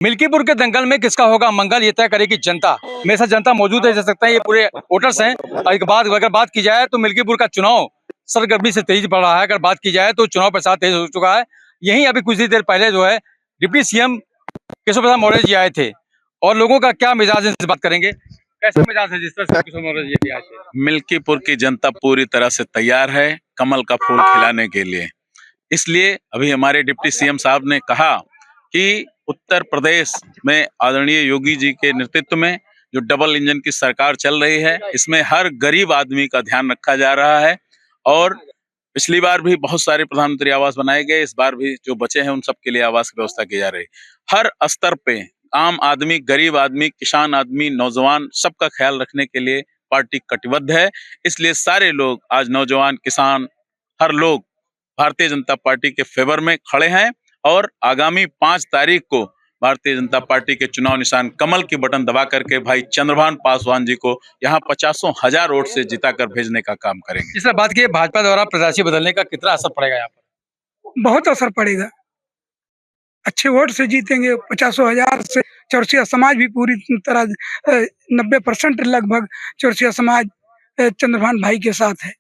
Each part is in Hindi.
मिल्कीपुर के दंगल में किसका होगा मंगल, ये तय करेगी जनता। मेरे साथ जनता मौजूद है, जा सकते हैं ये पूरे वोटर्स हैं। और एक बात अगर बात की जाए तो मिल्कीपुर का चुनाव सरगर्मी से तेज बढ़ रहा है। अगर बात की जाए तो चुनाव प्रचार तेज हो चुका है। यहीं अभी कुछ ही देर पहले जो है डिप्टी सीएम केशव प्रसाद मौर्य जी आए थे और लोगों का क्या मिजाज है, इस बात करेंगे। कैसा मिजाज है जिस तरह से केशव मौर्य जी भी आए थे? मिल्कीपुर की जनता पूरी तरह से तैयार है कमल का फूल खिलाने के लिए। इसलिए अभी हमारे डिप्टी सीएम साहब ने कहा कि उत्तर प्रदेश में आदरणीय योगी जी के नेतृत्व में जो डबल इंजन की सरकार चल रही है, इसमें हर गरीब आदमी का ध्यान रखा जा रहा है। और पिछली बार भी बहुत सारे प्रधानमंत्री आवास बनाए गए, इस बार भी जो बचे हैं उन सबके लिए आवास की व्यवस्था की जा रही है। हर स्तर पे आम आदमी, गरीब आदमी, किसान आदमी, नौजवान, सबका ख्याल रखने के लिए पार्टी कटिबद्ध है। इसलिए सारे लोग आज नौजवान, किसान, हर लोग भारतीय जनता पार्टी के फेवर में खड़े हैं। और आगामी 5 तारीख को भारतीय जनता पार्टी के चुनाव निशान कमल की बटन दबा करके भाई चंद्रभान पासवान जी को यहाँ 50,000 वोट से जिताकर भेजने का काम करेंगे। इस तरह बात की भाजपा द्वारा प्रत्याशी बदलने का कितना असर पड़ेगा यहाँ पर? बहुत असर पड़ेगा। अच्छे वोट से जीतेंगे 50,000 से। चौरसिया समाज भी पूरी तरह 90% लगभग चौरसिया समाज चंद्रभान भाई के साथ है।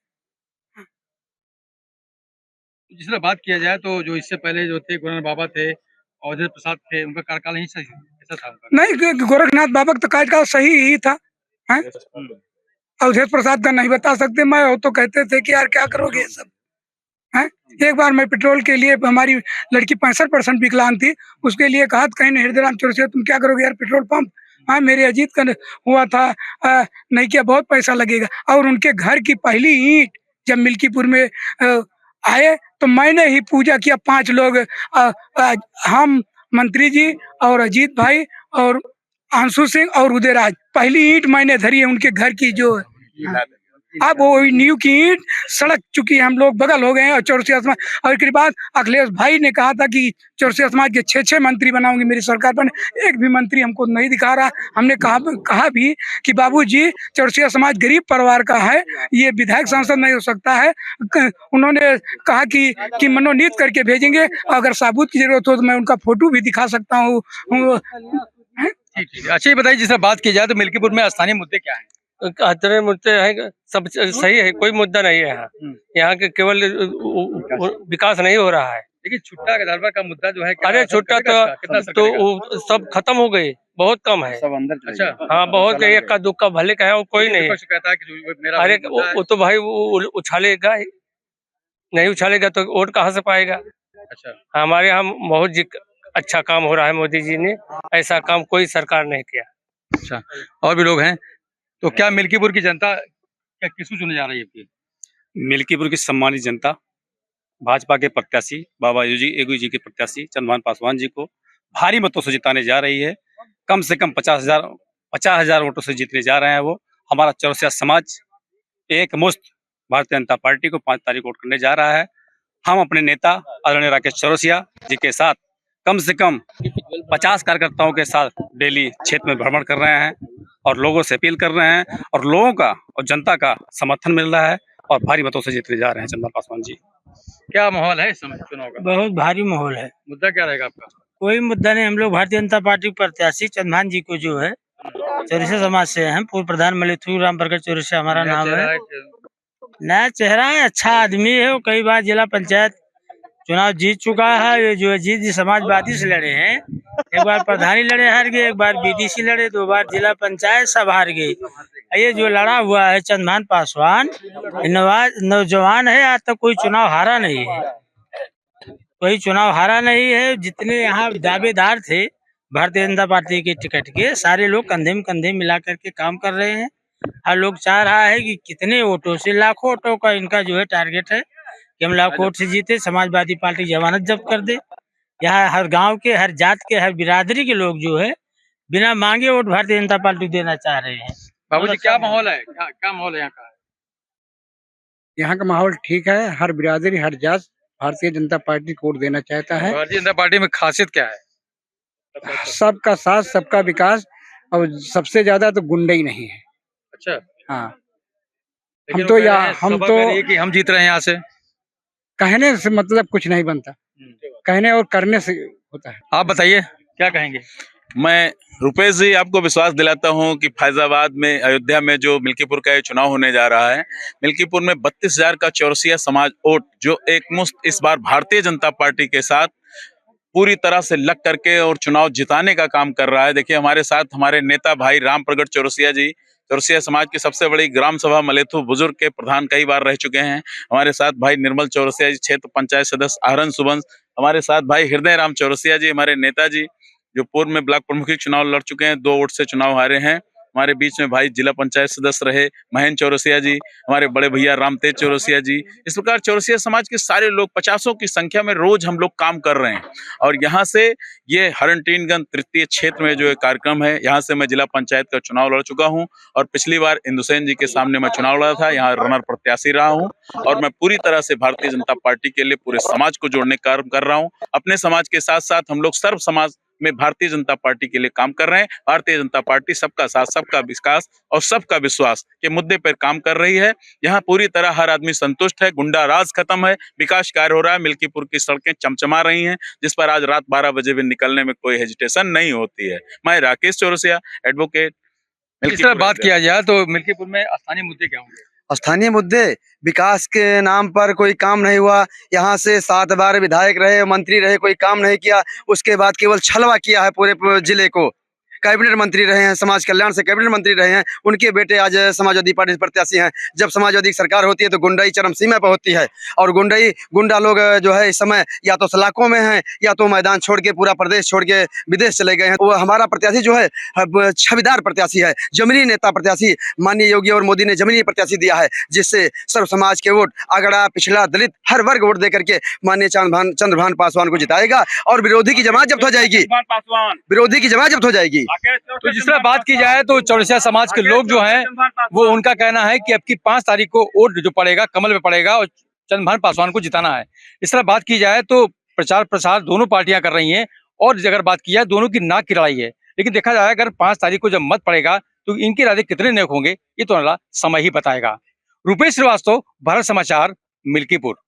जिस तरह बात किया जाए तो जो इससे पहले जो थे गोरखनाथ बाबा थे, अवधेश प्रसाद थे, उनका कार्यकाल नहीं सही ऐसा था उनका? नहीं, गोरखनाथ बाबा का तो कार्यकाल सही ही था। हैं? अवधेश प्रसाद का नहीं बता सकते। मैं वो तो कहते थे कि यार क्या करोगे ये सब। हैं? एक बार मैं पेट्रोल के लिए, हमारी लड़की 65% विकलांग थी, उसके लिए कहा कहीं नहीं, हृदयराम चौरसिया तुम क्या करोगे यार पेट्रोल पंप। हाँ, मेरे अजीत का हुआ था, नहीं किया, बहुत पैसा लगेगा। और उनके घर की पहली ईंट जब मिल्कीपुर में आए तो मैंने ही पूजा किया। 5 लोग, हम, मंत्री जी और अजीत भाई और आंसू सिंह और उदयराज, पहली ईंट मैंने धरी है उनके घर की। जो अब वो न्यू की ईंट सड़क चुकी है, हम लोग बगल हो गए हैं। और चौरसिया समाज, और इसके बाद अखिलेश भाई ने कहा था कि चौरसिया समाज के 6 मंत्री बनाऊंगी मेरी सरकार पर। एक भी मंत्री हमको नहीं दिखा रहा। हमने कहा भी कि बाबूजी चौरसिया समाज गरीब परिवार का है, ये विधायक सांसद नहीं हो सकता है। उन्होंने कहा कि मनोनीत करके भेजेंगे, अगर साबुत की जरूरत हो तो मैं उनका फोटो भी दिखा सकता हूँ। अच्छा, ये बताइए जिस तरह बात की जाए तो मिल्कीपुर में स्थानीय मुद्दे क्या है? इतने मुद्दे हैं, सब सही है, कोई मुद्दा नहीं है यहाँ। यहाँ के केवल विकास नहीं हो रहा है। लेकिन छुट्टा गदारवा का मुद्दा जो है, अरे छुट्टा तो वो सब खत्म हो गई, बहुत कम है। सब अंदर। अच्छा, हाँ, बहुत एक का दुक्का भले का है, वो कोई नहीं है। अरे वो तो भाई वो उछालेगा ही नहीं, उछालेगा तो वोट कहाँ से पाएगा। अच्छा, हमारे यहाँ बहुत अच्छा काम हो रहा है, मोदी जी ने ऐसा काम कोई सरकार नहीं किया। अच्छा, और भी लोग हैं, तो क्या मिल्कीपुर की जनता क्या किसको चुने जा रही है? मिल्कीपुर की सम्मानित जनता भाजपा के प्रत्याशी बाबा योगी जी के प्रत्याशी चंद्रभान पासवान जी को भारी मतों से जिताने जा रही है। कम से कम 50,000 वोटों से जीतने जा रहे हैं वो। हमारा चौरसिया समाज एक मुश्त भारतीय जनता पार्टी को 5 तारीख वोट करने जा रहा है। हम अपने नेता आदरणीय राकेश चौरसिया जी के साथ कम से कम 50 कार्यकर्ताओं के साथ डेली क्षेत्र में भ्रमण कर रहे हैं और लोगों से अपील कर रहे हैं, और लोगों का और जनता का समर्थन मिल रहा है और भारी मतों से जीतने जा रहे हैं चंद्रभान पासवान जी। क्या माहौल है इस समय चुनाव का? बहुत भारी माहौल है। मुद्दा क्या रहेगा आपका? कोई मुद्दा नहीं। हम लोग भारतीय जनता पार्टी प्रत्याशी चंद्रभान जी को जो है चौरसिया समाज से हैं, पूर्व प्रधान मलिथु राम प्रकट चौरसिया हमारा नाम है। नया चेहरा है, अच्छा आदमी है। वो कई बार जिला पंचायत चुनाव जीत चुका है। ये जो अजीत जी समाजवादी से लड़े हैं, एक बार प्रधानी लड़े हार गए, एक बार बीडीसी लड़े, 2 बार जिला पंचायत सब हार गई। ये जो लड़ा हुआ है चंद्रभान पासवान, नौजवान है, आज तक कोई चुनाव हारा नहीं है, कोई चुनाव हारा नहीं है। जितने यहाँ दावेदार थे भारतीय जनता पार्टी के टिकट के, सारे लोग कंधे में कंधे मिला करके काम कर रहे हैं। हर लोग चाह रहा है कि कितने वोटों से, लाखों वोटों का इनका जो है टारगेट है कि हम लाखों वोट से जीते, समाजवादी पार्टी जमानत जब्त कर दे। यहाँ हर गांव के, हर जात के, हर बिरादरी के लोग जो है बिना मांगे वोट भारतीय जनता पार्टी देना चाह रहे हैं। बाबूजी क्या माहौल है, क्या माहौल है यहाँ का? यहाँ का माहौल ठीक है। हर बिरादरी, हर जात भारतीय जनता पार्टी को वोट देना चाहता है। भारतीय जनता पार्टी में खासियत क्या है? सबका साथ, सबका विकास, और सबसे ज्यादा तो गुंडई नहीं है। अच्छा, हाँ, हम तो कि हम जीत रहे हैं यहाँ से। कहने से मतलब कुछ नहीं बनता, कहने और करने से होता है। आप बताइए क्या कहेंगे? मैं रुपेश जी आपको विश्वास दिलाता हूं कि फैजाबाद में, अयोध्या में जो मिल्कीपुर का ये चुनाव होने जा रहा है, मिल्कीपुर में 32,000 का चौरसिया समाज वोट जो एकमुश्त इस बार भारतीय जनता पार्टी के साथ पूरी तरह से लग करके और चुनाव जिताने का काम कर रहा है। देखिए हमारे साथ हमारे नेता भाई राम प्रगट चौरसिया जी, चौरसिया समाज की सबसे बड़ी ग्राम सभा मलेथु बुजुर्ग के प्रधान कई बार रह चुके हैं। हमारे साथ भाई निर्मल चौरसिया जी, क्षेत्र पंचायत सदस्य आहरण सुबंस। हमारे साथ भाई हृदय राम चौरसिया जी, हमारे नेताजी जो पूर्व में ब्लॉक प्रमुख चुनाव लड़ चुके हैं, 2 वोट से चुनाव हारे हैं। हमारे बीच में भाई जिला पंचायत सदस्य रहे महेंद्र चौरसिया जी, हमारे बड़े भैया रामतेज चौरसिया जी। इस प्रकार चौरसिया समाज के सारे लोग 50 की संख्या में रोज हम लोग काम कर रहे हैं। और यहाँ से ये हरनटीनगंज तृतीय क्षेत्र में जो ये कार्यक्रम है, यहाँ से मैं जिला पंचायत का चुनाव लड़ चुका हूँ और पिछली बार इंदुसेन जी के सामने मैं चुनाव लड़ा था, यहाँ रनर प्रत्याशी रहा हूँ। और मैं पूरी तरह से भारतीय जनता पार्टी के लिए पूरे समाज को जोड़ने का कार्य कर रहा हूँ। अपने समाज के साथ साथ हम लोग सर्व समाज में भारतीय जनता पार्टी के लिए काम कर रहे हैं। भारतीय जनता पार्टी सबका साथ, सबका विकास और सबका विश्वास के मुद्दे पर काम कर रही है। यहाँ पूरी तरह हर आदमी संतुष्ट है, गुंडा राज खत्म है, विकास कार्य हो रहा है, मिल्कीपुर की सड़कें चमचमा रही हैं, जिस पर आज रात 12 बजे भी निकलने में कोई हेजिटेशन नहीं होती है। मैं राकेश चौरसिया, एडवोकेट। इस तरह बात किया जाए तो मिल्कीपुर में स्थानीय मुद्दे क्या होंगे? स्थानीय मुद्दे, विकास के नाम पर कोई काम नहीं हुआ। यहाँ से 7 बार विधायक रहे, मंत्री रहे, कोई काम नहीं किया। उसके बाद केवल छलवा किया है पूरे जिले को। कैबिनेट मंत्री रहे हैं, समाज कल्याण से कैबिनेट मंत्री रहे हैं, उनके बेटे आज समाजवादी पार्टी प्रत्याशी हैं। जब समाजवादी की सरकार होती है तो गुंडाई चरम सीमा पर होती है और गुंडा लोग जो है इस समय या तो सलाखों में हैं या तो मैदान छोड़ के, पूरा प्रदेश छोड़ के विदेश चले गए हैं। वो हमारा प्रत्याशी जो है छविदार प्रत्याशी है, जमीनी नेता प्रत्याशी। माननीय योगी और मोदी ने जमीनी प्रत्याशी दिया है, जिससे सर्व समाज के वोट, अगड़ा, पिछड़ा, दलित, हर वर्ग वोट दे करके माननीय चंद्रभान पासवान को जिताएगा और विरोधी की जमात जब्त हो जाएगी। विरोधी की जमात जब्त हो जाएगी। तो जिस तरह बात की जाए तो चौरसिया समाज के लोग जो हैं वो, उनका कहना है कि अब की 5 तारीख को वोट जो पड़ेगा कमल पे पड़ेगा और चंद्रभान पासवान को जिताना है। इस तरह बात की जाए तो प्रचार प्रसार दोनों पार्टियां कर रही हैं और अगर बात की जाए दोनों की नाक की लड़ाई है। लेकिन देखा जाए अगर 5 तारीख को जब मत पड़ेगा तो इनके इरादे कितने नेक होंगे ये तो अगला समय ही बताएगा। रुपेश श्रीवास्तव, भारत समाचार, मिल्कीपुर।